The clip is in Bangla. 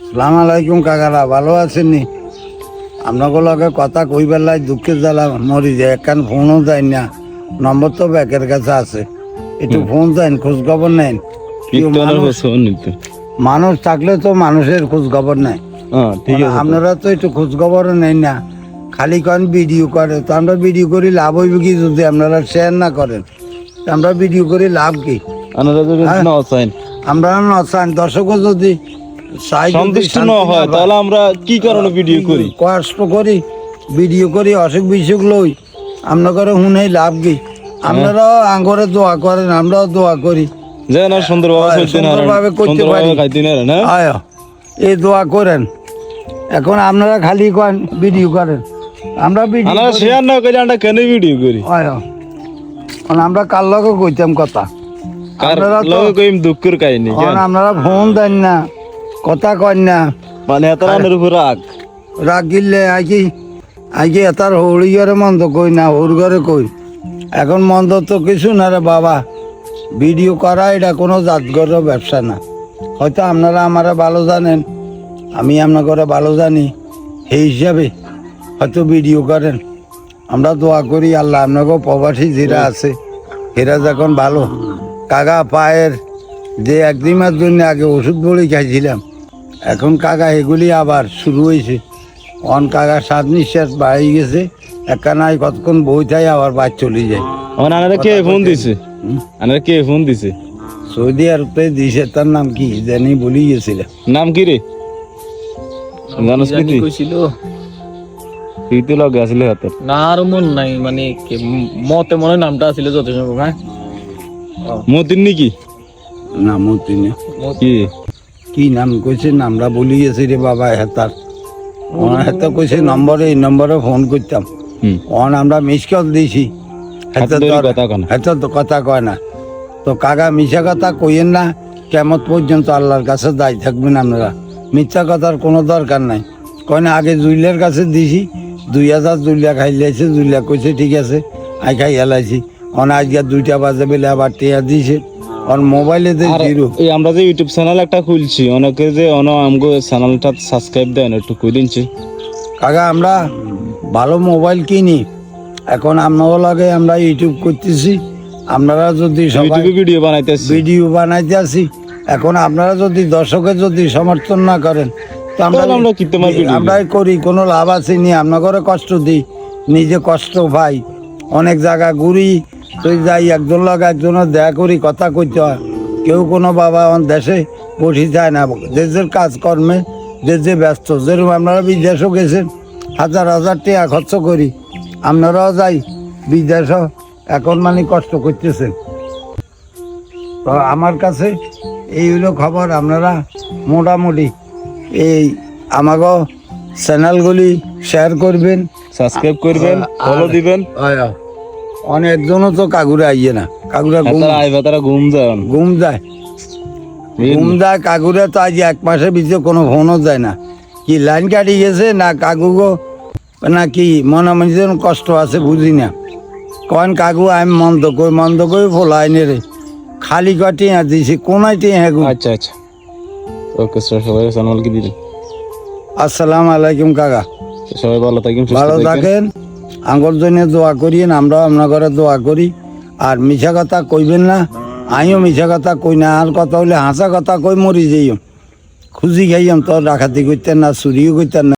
সালাম আলাইকুম কাকারা, ভালো আছেন নি? আপনাকে লগে কথা কইবার লাই দুঃখের জ্বালা মরি যায়, একখান ফোনও দেন না, নম্বর তো ব্যাকের কাছে আছে, একটু ফোন দেন, খোঁজ খবর নেন। মানুষ থাকলে তো মানুষের খোঁজ খবর নেই, আপনারা তো একটু খোঁজ খবর নেন না, খালি কন ভিডিও করে। তো আমরা ভিডিও করি লাভ হইব কি যদি আপনারা শেয়ার না করেন? আমরা ভিডিও করি লাভ কি? আমরা নচান দর্শকও যদি সন্তুষ্ট না হয় তাহলে আমরা কি কারণে ভিডিও করি? কষ্ট করি, ভিডিও করি, অসুখ বিসুখ লই, আমরা করে শুনে লাভ কি? আপনারাও আঙ্গরে দোয়া করেন, আমরাও দোয়া করি, সুন্দরভাবে করতে পারি। এই দোয়া করেন। এখন আপনারা খালি করেন ভিডিও করেন, আমরা ভিডিও শেয়ার না করে আমরা কেন ভিডিও করি? আমরা কার লগে কইতাম কথা, আপনারা তো দুঃখের কাহিনী, আপনারা ফোন দেন না, কথা কন না, মানে এতার উপর রাগ গিললে আগে এতার হৌড়ি ঘরে মন্দ কই না, ওর ঘরে কই। এখন মন্দ তো কিছু না রে বাবা, ভিডিও করা এটা কোনো জাতগত ব্যবসা না। হয়তো আপনারা আমারা ভালো জানেন, আমি আপনাকে ভালো জানি, সেই হিসাবে হয়তো ভিডিও করেন। আমরা দোয়া করি আল্লাহ আপনাকে প্রবাসী যারা আছে এরা যখন ভালো। কাকা পায়ের যে একদিনের জন্য আগে ওষুধ বড়ি খাইছিলাম, এখন কাকা এগুলি আবার শুরু হয়েছে। অন কাকা শ্বাস নিঃশ্বাস বাড়িয়ে গেছে, একখানায় কতক্ষণ বই থাই আবার বাদ চলে যায়। কে ফোন দিছে? কে ফোন দিছে? সৌদি আরবে দিছে, তার নাম কি জানি বলি গেছিল। নাম কি রে জানোস? কইছিল তুই তো লগে আসলে হাতে না, আর মন নাই, মানে মতে মনে নামটা ছিল যত সম্ভব। হ্যাঁ মতিন নাকি? না মতিন কি কি নাম কইছে, নামটা বলি গেছে রে বাবা। হেতার হেতা কইছে নম্বরে, এই নম্বরে ফোন করতাম। অন আমরা মিস কল দিয়েছি, হেতা তো কথা কয় না। তো কাকা মিশা কথা কইেন না, কেমন পর্যন্ত আল্লাহর কাছে দায়ী থাকবেন আপনারা। মিথ্যা কথার কোনো দরকার নাই। কয় না আগে জুইলের কাছে দিছি, 2000 জুইলা খাইলাইছে, জুইলা কইছে ঠিক আছে আই খাই এলাইছি। অন আজকে 2টা বাজে বেলে আবার টিয়া দিছে। ওর মোবাইলে আমরা যে ইউটিউব চ্যানেল একটা খুলছি, অনেকে যে আমগো চ্যানেলটা সাবস্ক্রাইব দেন, একটু কই দিনছি কাকা। আমরা ভালো মোবাইল কিনি, এখন আপনার লাগে আমরা ইউটিউব করতেছি, আপনারা যদি ভিডিও বানাইতে আসি, এখন আপনারা যদি দর্শকের যদি সমর্থন না করেন তো আমরা করি কোনো লাভ আছে নি? আপনার ঘরে কষ্ট দিই, নিজে কষ্ট পাই, অনেক জায়গা ঘুরি, তুই যাই একজন লগে একজনের দেখা করি, কথা কইতে হয়। কেউ কোনো বাবা দেশে বসে যায় না, যে কাজকর্মে যে ব্যস্ত। যেরকম আপনারা বিদেশও গেছেন, হাজার টাকা খরচ করি, আপনারাও যাই বিদেশও, এখন মানে কষ্ট করতেছেন। তো আমার কাছে এই হলো খবর। আপনারা মোটামুটি এই আমাকে চ্যানেলগুলি শেয়ার করবেন, সাবস্ক্রাইব করবেন, ফলো দিবেন। অনেকজনও তো কাগুরে আইয়ে না, কাগুরা ঘুম যায় কাগুরে। তো আজ 1 মাসের ভিতরে কোনো ফোনও যায় না, কি লাইন কাটি গেছে না কাগুগো না কি মনে মনে কষ্ট আছে বুঝি না। কন কাকু আমি মন্দ কই ফোলাইনে রে, খালি কাটি দিছি কোনায় টিয়া। আচ্ছা আচ্ছা, ওকে স্যার, সবাই সালাম কি দিলেন। আসসালামু আলাইকুম কাকা, সবাই ভালো থাকেন। আঙ্গর জন্য দোয়া করিয়েন, আমরাও আপনার ঘরে দোয়া করি। আর মিশা কথা কইবেন না, আমিও মিশা কথা কই না। আর কথা হইলে হাসা কথা কই মরি যাইম, খুঁজি খাইম, তো ডাকাতি করতেন না, চুরিও করতেন না।